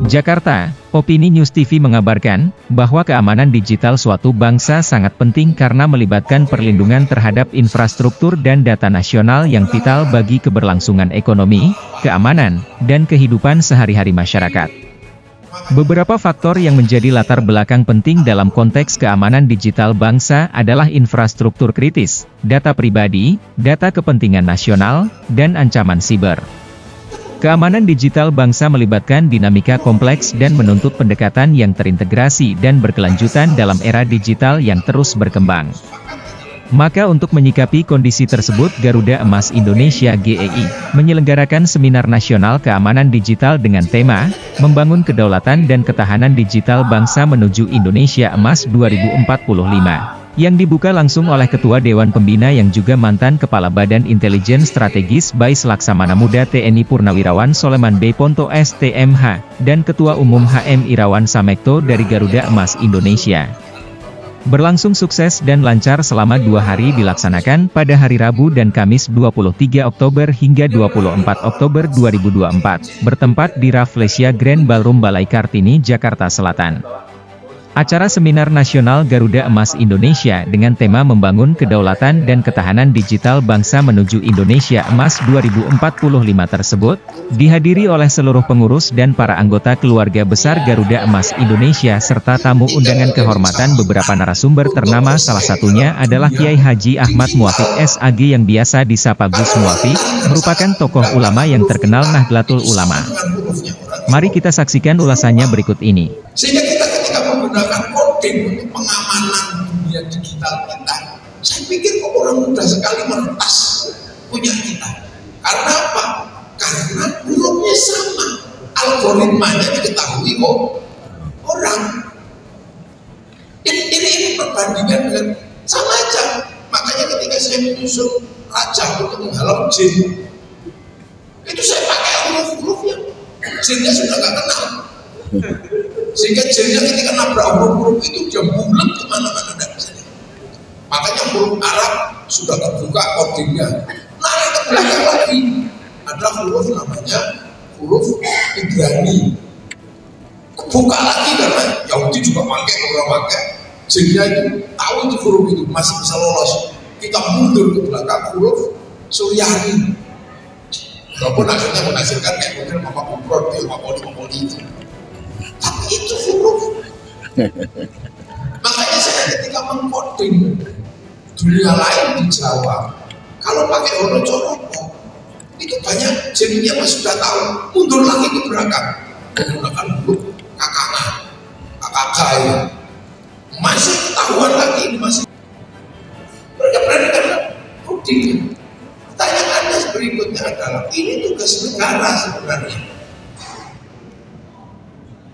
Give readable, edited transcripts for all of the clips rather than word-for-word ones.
Jakarta, Opini News TV mengabarkan, bahwa keamanan digital suatu bangsa sangat penting karena melibatkan perlindungan terhadap infrastruktur dan data nasional yang vital bagi keberlangsungan ekonomi, keamanan, dan kehidupan sehari-hari masyarakat. Beberapa faktor yang menjadi latar belakang penting dalam konteks keamanan digital bangsa adalah infrastruktur kritis, data pribadi, data kepentingan nasional, dan ancaman siber. Keamanan digital bangsa melibatkan dinamika kompleks dan menuntut pendekatan yang terintegrasi dan berkelanjutan dalam era digital yang terus berkembang. Maka untuk menyikapi kondisi tersebut, Garuda Emas Indonesia (GEI) menyelenggarakan Seminar Nasional Keamanan Digital dengan tema, Membangun Kedaulatan dan Ketahanan Digital Bangsa Menuju Indonesia Emas 2045. Yang dibuka langsung oleh Ketua Dewan Pembina yang juga mantan Kepala Badan Intelijen Strategis Bais Laksamana Muda TNI Purnawirawan Soleman B. Ponto STMH, dan Ketua Umum HM Irawan Samekto dari Garuda Emas Indonesia. Berlangsung sukses dan lancar selama 2 hari dilaksanakan pada hari Rabu dan Kamis 23 Oktober hingga 24 Oktober 2024, bertempat di Rafflesia Grand Ballroom Balai Kartini, Jakarta Selatan. Acara Seminar Nasional Garuda Emas Indonesia dengan tema Membangun Kedaulatan dan Ketahanan Digital Bangsa Menuju Indonesia Emas 2045 tersebut, dihadiri oleh seluruh pengurus dan para anggota keluarga besar Garuda Emas Indonesia serta tamu undangan kehormatan. Beberapa narasumber ternama, salah satunya adalah Kiai Haji Ahmad Muafiq SAG yang biasa disapa Gus Muafiq, merupakan tokoh ulama yang terkenal Nahdlatul Ulama. Mari kita saksikan ulasannya berikut ini. Sehingga kita ketika menggunakan coding untuk pengamanan dunia digital kita, saya pikir kok orang mudah sekali meretas punya kita. Karena apa? Karena hurufnya sama, algoritmanya diketahui kok orang. Ini perbandingan dengan sama aja. Makanya ketika saya menyusun raja untuk menghalau jin, itu saya pakai huruf-hurufnya. Jinnya sudah gak kenal, sehingga jinnya ketika nabrak huruf-huruf itu dia bulat kemana-mana dan bisa. Makanya huruf Arab sudah terbuka codingnya. Narik ke belakang lagi ada huruf namanya huruf Ibrani. Kebuka lagi karena Yahudi juga pakai, orang pakai. Jinnya itu tahu itu huruf itu masih bisa lolos. Kita mundur ke belakang huruf Suryani. Walaupun akhirnya menghasilkan kayak model Mama Kumprot, Mama itu. Tapi itu huruf. Makanya saya ketika mengkoding dunia lain di Jawa, kalau pakai Horocoroko, itu banyak jadinya mas sudah tahu, mundur lagi ke belakang. Menggunakan huruf kakak ya. Masih ketahuan lagi ini masih. Mereka berani karena codingnya. Pertanyaannya berikutnya adalah, ini tugas negara sebenarnya.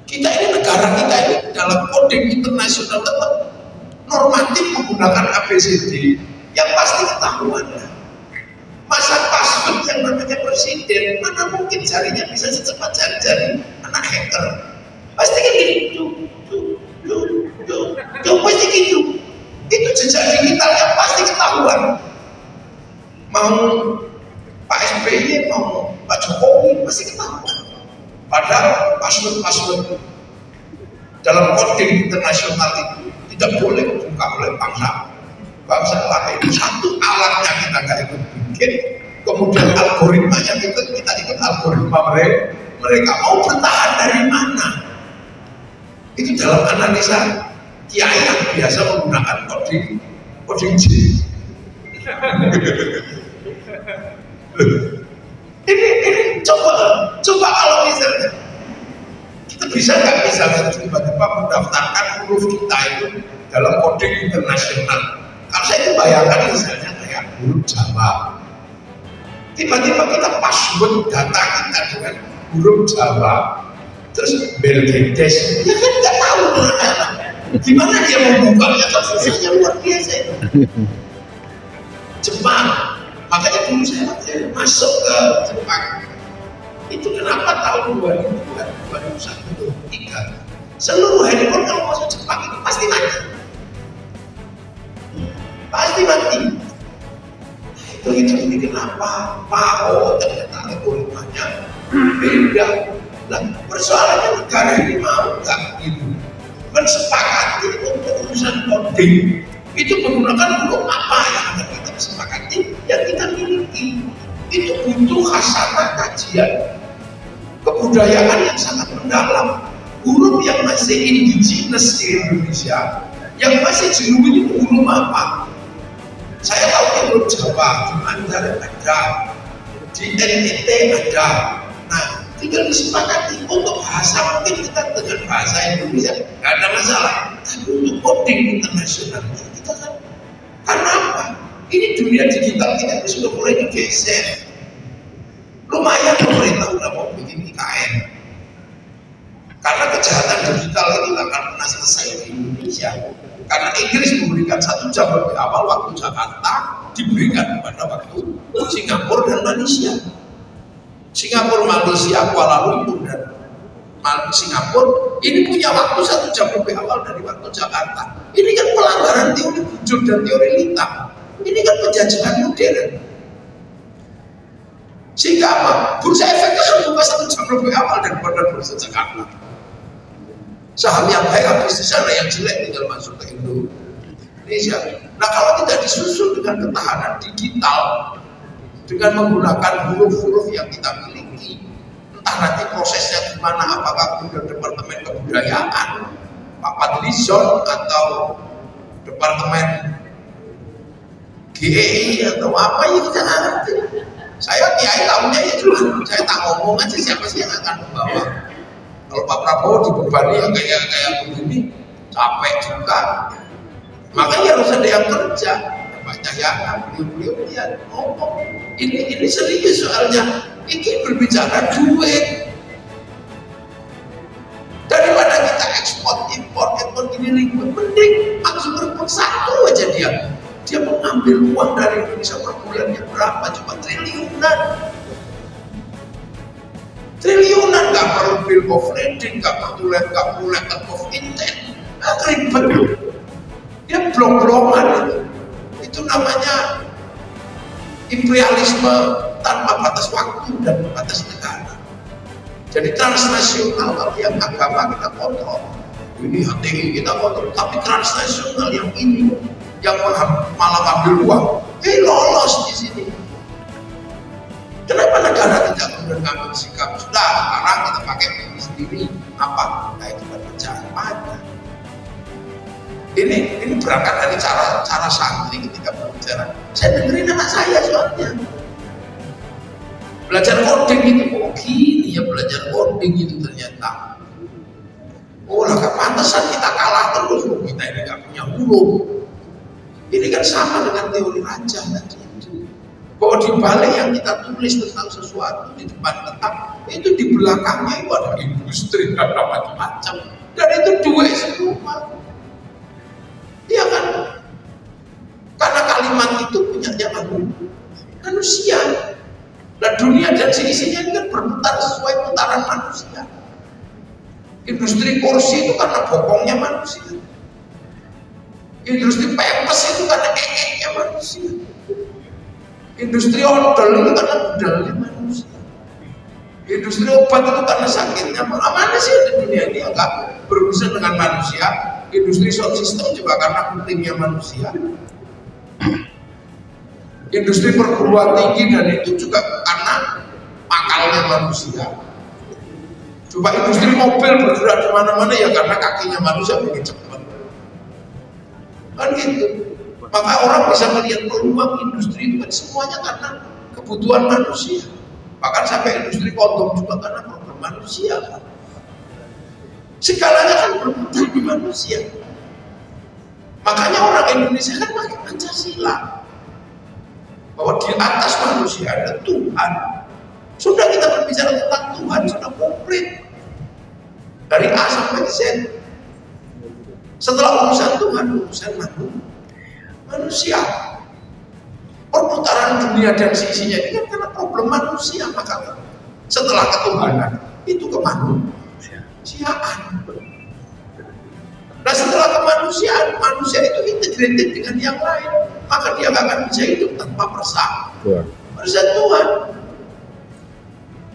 Kita ini negara kita ini dalam coding internasional tetap normatif menggunakan ABCD yang pasti ketahuan. Masa password yang namanya presiden, mana mungkin jarinya bisa secepat jari-jari anak hacker. Pasti kan gitu, pasti gitu. Itu jejak digitalnya pasti ketahuan. Mau Pak SBY, mau Pak Jokowi, pasti ketahuan. Padahal password dalam coding internasional itu tidak boleh dibuka oleh bangsa lain. Satu alatnya kita nggak ikut bikin, kemudian algoritmanya kita ikut algoritma mereka. Mau bertahan dari mana? Itu dalam analisa kiai yang biasa menggunakan coding J. Ini coba kalau misalnya kita bisa nggak misalnya tiba-tiba mendaftarkan huruf kita itu dalam coding internasional. Kalau saya itu bayangkan misalnya kayak huruf Jawa, tiba-tiba kita password data kita dengan huruf Jawa, terus Belgedes, ya kan nggak tahu gimana dia membukanya, kan susahnya luar biasa itu. Jepang, makanya dulu saya masuk ke Jepang. Itu kenapa tahun 2021-2023 seluruh handphone kalau masuk Jepang itu pasti mati. Pasti mati. Itu kenapa? Oh ternyata algoritmanya beda. Nah, persoalannya negara ini mau nggak gitu mensepakati untuk urusan coding itu menggunakan huruf apa yang akan kita sepakati yang kita miliki. Itu butuh khasanah kajian kebudayaan yang sangat mendalam. Huruf yang masih indigenous di Indonesia, yang masih jenuin itu huruf apa? Saya tahu di huruf Jawa, di Mandar ada, di NTT ada. Nah, tinggal disepakati untuk bahasa mungkin kita dengan bahasa Indonesia nggak ada masalah. Tapi untuk coding internasional kita kan, karena apa? Ini dunia digital kita sudah mulai digeser. Lumayan pemerintah udah mau bikin IKN. Karena kejahatan digital itu nggak akan pernah selesai di Indonesia. Karena Inggris memberikan 1 jam lebih awal waktu Jakarta diberikan kepada waktu Singapura dan Malaysia. Singapura, Malaysia, Kuala Lumpur dan Singapura ini punya waktu 1 jam lebih awal dari waktu Jakarta. Ini kan pelanggaran teori bujur dan teori litam. Ini kan penjajahan modern. Sehingga apa? Bursa efek kan buka 1 jam lebih awal daripada bursa Jakarta. Saham yang baik habis di sana, yang jelek tinggal masuk ke Indonesia. Nah, kalau tidak disusul dengan ketahanan digital, dengan menggunakan huruf-huruf yang kita miliki, entah nanti prosesnya gimana, apakah kemudian Departemen Kebudayaan, Pak Padlizon atau Departemen GEI atau apa ya kita nggak ngerti. Saya kiai tahunya ya cuma saya tak ngomong aja siapa sih yang akan membawa. Kalau Pak Prabowo dibebani yang kayak begini capek juga. Makanya harus ada yang kerja. Pak Cahyana, beliau lihat ngomong. Ini serius soalnya. Ini berbicara duit. Daripada kita ekspor gini ribut, mending langsung berebut satu aja dia. Dia mengambil uang dari Indonesia per bulannya berapa? Cuma triliunan. Triliunan, nggak perlu bill of lading, nggak perlu letter of intent, ribet. Dia blok-blokan itu namanya imperialisme tanpa batas waktu dan batas negara. Jadi transnasional, kalau yang agama kita kontrol, ini HTI kita kontrol, tapi transnasional yang ini yang malah ambil uang, lolos di sini. Kenapa negara tidak kemudian ngambil sikap? Sudah, sekarang kita pakai pilih sendiri. Apa? Nah, itu pekerjaan pajak. Ini berangkat dari cara santri ketika berbicara. Saya dengerin anak saya soalnya. Belajar coding itu, oh gini ya belajar coding itu ternyata. Oh lah, kepantasan kita kalah terus. Oh, kita ini nggak punya huruf. Ini kan sama dengan teori raja tadi itu. Bahwa di balik yang kita tulis tentang sesuatu di depan letak, itu di belakangnya itu ada industri, ada macam-macam. Dan itu duit semua. Iya kan? Karena kalimat itu punyanya manusia. Dan dunia dan seisinya ini kan berputar sesuai putaran manusia. Industri kursi itu karena bokongnya manusia. Industri pempes itu karena nya manusia. Industri odol itu karena budalnya manusia. Industri obat itu karena sakitnya. Mana sih di dunia ini yang nggak berurusan dengan manusia? Industri sound system juga karena pentingnya manusia. Industri perguruan tinggi dan itu juga karena pakalnya manusia. Coba industri mobil bergerak di mana-mana ya karena kakinya manusia lebih cepat. Kan gitu. Maka orang bisa melihat peluang industri itu kan semuanya karena kebutuhan manusia. Bahkan sampai industri kondom juga karena problem manusia. Segalanya kan berputar di manusia. Makanya orang Indonesia kan pakai Pancasila. Bahwa di atas manusia ada Tuhan. Sudah kita berbicara tentang Tuhan, sudah komplit. Dari A sampai Z. Setelah urusan Tuhan, urusan manusia. Perputaran dunia dan sisinya ini kan karena problem manusia. Maka setelah ketuhanan, itu kemanusiaan. Nah setelah kemanusiaan, manusia itu integrated dengan yang lain. Maka dia gak akan bisa hidup tanpa persatuan. Persatuan.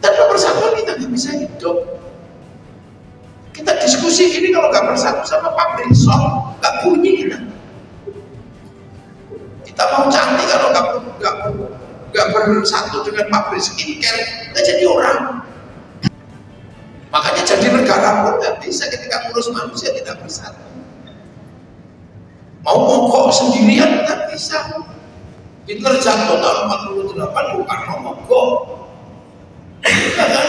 Tanpa persatuan kita gak bisa hidup. Kita diskusi ini kalau nggak bersatu sama pabrik sok nggak bunyi kita. Kita mau cantik kalau nggak bersatu dengan pabrik skincare, kita jadi orang. Makanya jadi negara pun nggak bisa ketika ngurus manusia tidak bersatu. Mau mogok sendirian nggak bisa. Hitler jatuh tahun 48 bukan mau mogok, ya kan?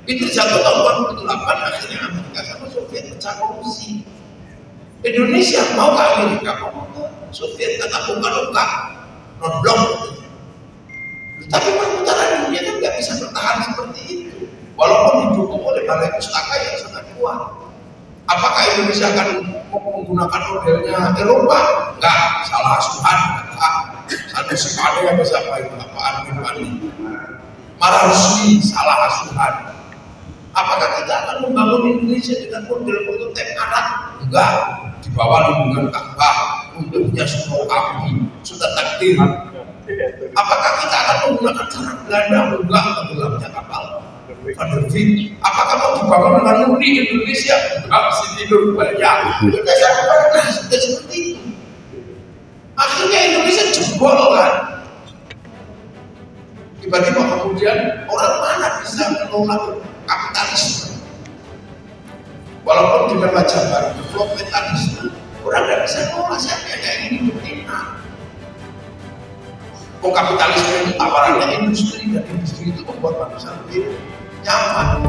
Hitler jatuh tahun 48 akhirnya Amerika sama Soviet pecah kongsi. Indonesia mau ke Amerika mau mogok, Soviet kata buka non-blok. Tapi perputaran dunia kan nggak bisa bertahan seperti itu. Walaupun didukung oleh balai pustaka yang sangat kuat. Apakah Indonesia akan menggunakan modelnya Eropa? Enggak, salah asuhan. Satu sekali yang siapa itu? Apaan ini? Marah resmi, salah asuhan. Apakah kita akan membangun Indonesia dengan model-model tep anak? Enggak, di bawah lindungan Ka'bah, untuknya semua kami sudah takdir. Apakah kita akan menggunakan cara Belanda? Enggak, tenggelamnya kapal Van der Wijk. Apakah mau dibangun dengan murni Indonesia? Enggak, mesti tidur banyak. Kita sudah seperti itu. Akhirnya Indonesia jebol kan. Tiba-tiba kemudian orang mana bisa menolak kapitalisme? Walaupun dengan wajah baru kapitalisme, orang tidak bisa menolak siapa yang kayak ini enak. Kapitalisme itu tawarannya industri, dan industri itu membuat manusia lebih nyaman.